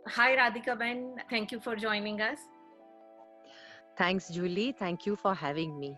Hi, Radhika Ben. Thank you for joining us. Thanks, Julie. Thank you for having me.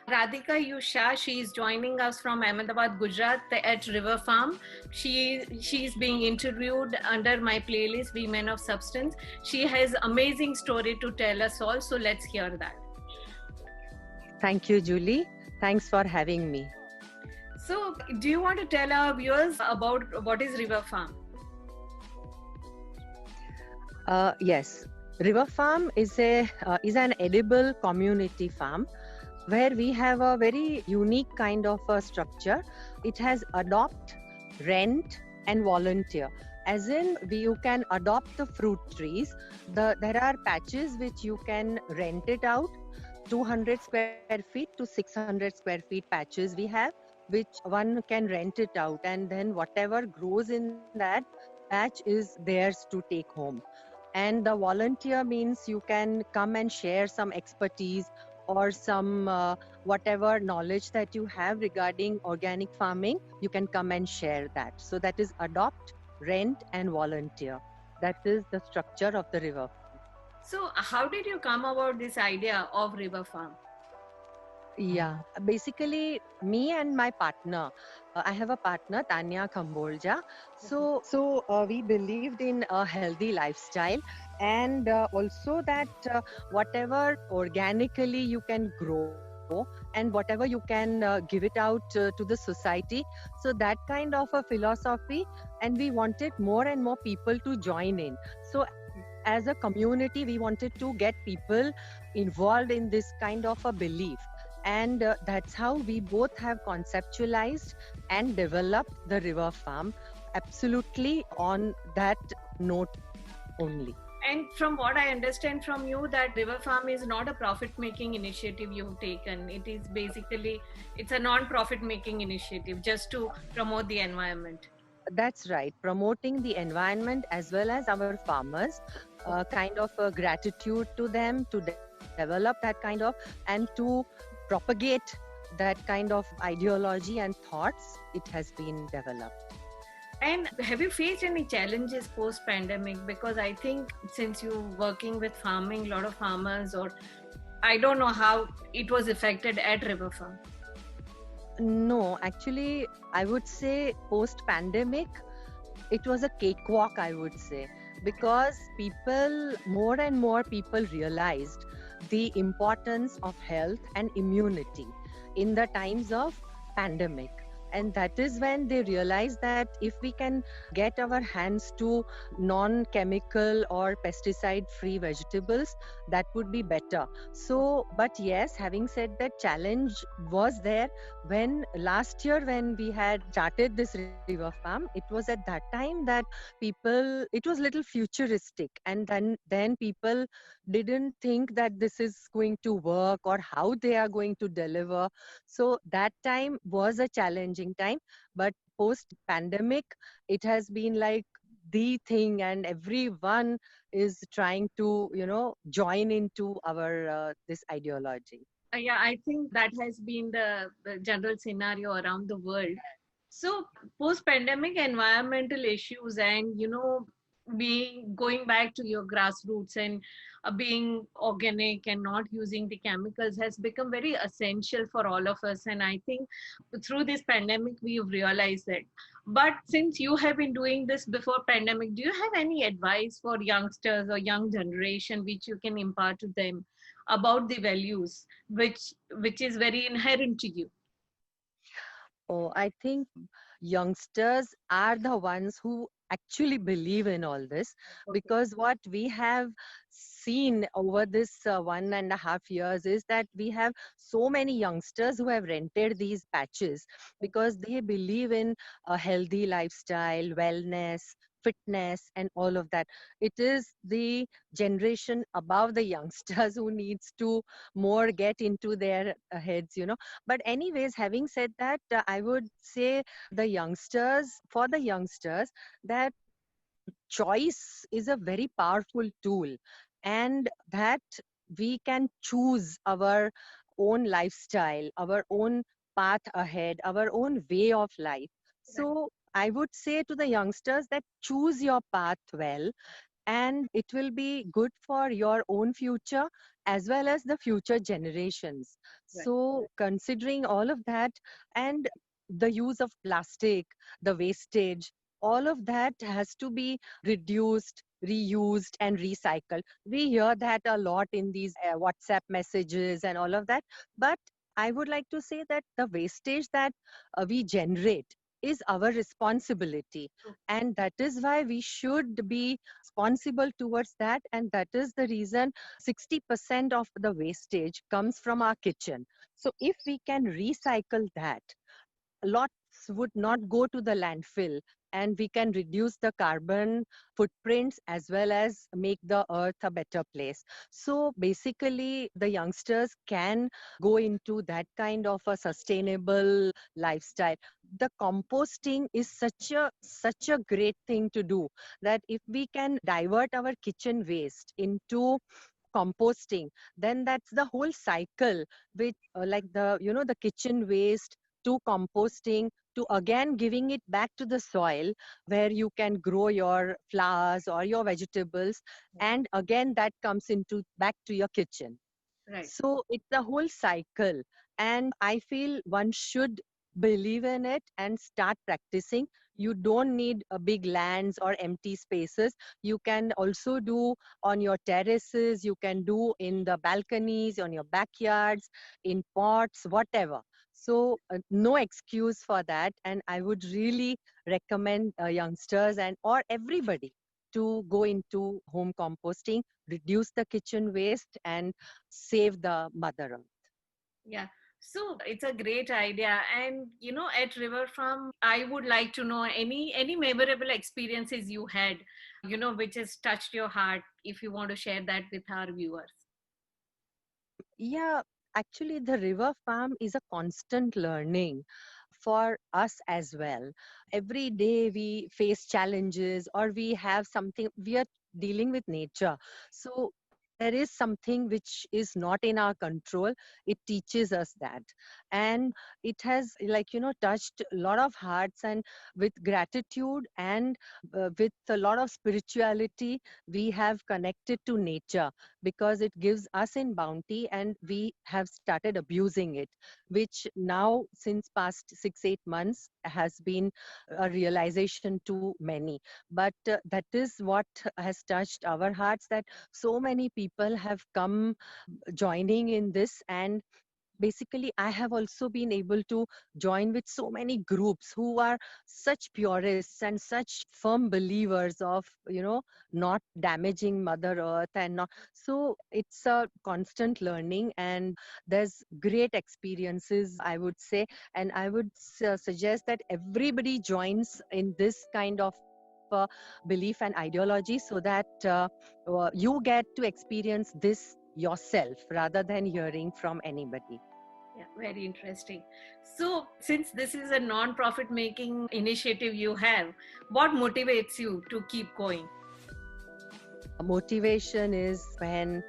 Radhika Yusha, she is joining us from Ahmedabad, Gujarat at River Farm. She's being interviewed under my playlist Women of Substance. She has amazing story to tell us all, so let's hear that. Thank you, Julie. Thanks for having me. So, do you want to tell our viewers about what is River Farm? Yes, River Farm is an edible community farm where we have a very unique kind of a structure. It has adopt, rent, and volunteer. As in, you can adopt the fruit trees. There are patches which you can rent it out, 200 square feet to 600 square feet patches we have, which one can rent it out, and then whatever grows in that patch is theirs to take home. And the volunteer means you can come and share some expertise or some whatever knowledge that you have regarding organic farming. You can come and share that. So that is adopt, rent, and volunteer. That is the structure of the river. So, how did you come about this idea of River Farm? Yeah, basically me and my partner. I have a partner, Tanya Kambolja. So we believed in a healthy lifestyle, and also that whatever organically you can grow and whatever you can give it out to the society. So that kind of a philosophy, and we wanted more and more people to join in. So as a community, we wanted to get people involved in this kind of a belief, and that's how we both have conceptualized and developed the river farm absolutely on that note only. And from what I understand from you, that River Farm is not a profit-making initiative you've taken. It is basically it's a non-profit making initiative just to promote the environment. That's right, promoting the environment as well as our farmers, kind of a gratitude to them to develop that kind of, and to propagate that kind of ideology and thoughts. It has been developed. And have you faced any challenges post-pandemic? Because I think since you're working with farming, a lot of farmers, or I don't know how it was affected at River Farm. No, actually, I would say post pandemic, it was a cakewalk, I would say, because more and more people realized the importance of health and immunity in the times of pandemic. And that is when they realized that if we can get our hands to non chemical or pesticide free vegetables, that would be better. So, but yes, having said that, challenge was there when last year when we had started this river farm. It was at that time that people, it was little futuristic, and then people didn't think that this is going to work or how they are going to deliver. So that time was a challenging time, but post pandemic it has been like the thing, and everyone is trying to join into our this ideology. Yeah, I think that has been the general scenario around the world. So, post-pandemic environmental issues and, being going back to your grassroots and being organic and not using the chemicals has become very essential for all of us. And I think through this pandemic, we've realized that. But since you have been doing this before pandemic, do you have any advice for youngsters or young generation which you can impart to them about the values which is very inherent to you? Oh, I think youngsters are the ones who actually believe in all this, Okay. because what we have seen over this 1.5 years is that we have so many youngsters who have rented these patches because they believe in a healthy lifestyle, wellness, fitness, and all of that. It is the generation above the youngsters who needs to more get into their heads. But anyways, having said that, I would say for the youngsters, that choice is a very powerful tool, and that we can choose our own lifestyle, our own path ahead, our own way of life. Right. So I would say to the youngsters that choose your path well, and it will be good for your own future as well as the future generations. Right. So considering all of that, and the use of plastic, the wastage, all of that has to be reduced, reused and recycled. We hear that a lot in these WhatsApp messages and all of that, but I would like to say that the wastage that we generate is our responsibility, and that is why we should be responsible towards that. And that is the reason 60% of the wastage comes from our kitchen. So if we can recycle that, lots would not go to the landfill, and we can reduce the carbon footprints as well as make the earth a better place. So basically the youngsters can go into that kind of a sustainable lifestyle. The composting is such a great thing to do, that if we can divert our kitchen waste into composting, then that's the whole cycle, which like the kitchen waste to composting to again giving it back to the soil where you can grow your flowers or your vegetables, and again that comes into back to your kitchen. Right. So it's a whole cycle, and I feel one should believe in it and start practicing. You don't need a big lands or empty spaces. You can also do on your terraces, you can do in the balconies, on your backyards, in pots, whatever. So no excuse for that, and I would really recommend youngsters and or everybody to go into home composting, reduce the kitchen waste, and save the mother earth. Yeah. So it's a great idea. And at River Farm, I would like to know any memorable experiences you had, which has touched your heart, if you want to share that with our viewers. Yeah, actually, the river farm is a constant learning for us as well. Every day we face challenges or we have something, we are dealing with nature. So there is something which is not in our control. It teaches us that. And it has, like, touched a lot of hearts, and with gratitude and with a lot of spirituality, we have connected to nature because it gives us in bounty, and we have started abusing it, which now since past 6-8 months has been a realization to many. But that is what has touched our hearts, that so many people have come joining in this. And basically I have also been able to join with so many groups who are such purists and such firm believers of not damaging mother earth, and not, so it's a constant learning, and there's great experiences, I would say. And I would suggest that everybody joins in this kind of belief and ideology, so that you get to experience this yourself rather than hearing from anybody. Yeah, very interesting. So, since this is a non-profit making initiative you have, what motivates you to keep going? Motivation is when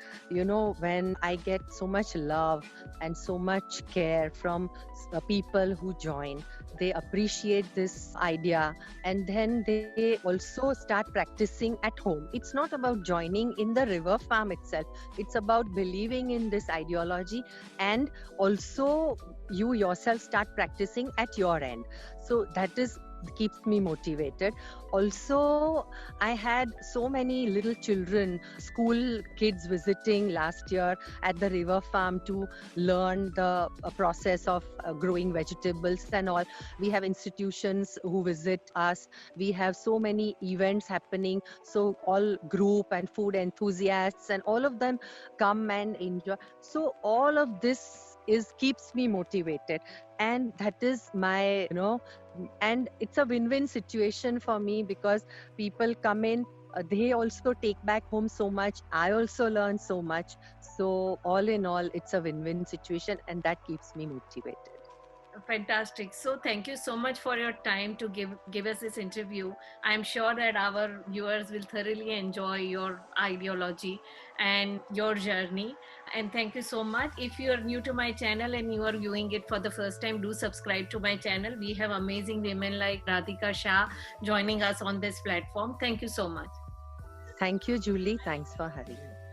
I get so much love and so much care from people who join. They appreciate this idea, and then they also start practicing at home. It's not about joining in the river farm itself, it's about believing in this ideology, and also you yourself start practicing at your end. So that is keeps me motivated. Also, I had so many little children, school kids visiting last year at the river farm to learn the process of growing vegetables and all. We have institutions who visit us. We have so many events happening. So all group and food enthusiasts and all of them come and enjoy. So all of this is keeps me motivated, and that is my and it's a win-win situation for me, because people come in, they also take back home so much, I also learn so much. So all in all, it's a win-win situation, and that keeps me motivated. Fantastic. So thank you so much for your time to give us this interview. I'm sure that our viewers will thoroughly enjoy your ideology and your journey. And thank you so much. If you are new to my channel and you are viewing it for the first time, do subscribe to my channel. We have amazing women like Radhika Shah joining us on this platform. Thank you so much. Thank you, Julie. Thanks for having me.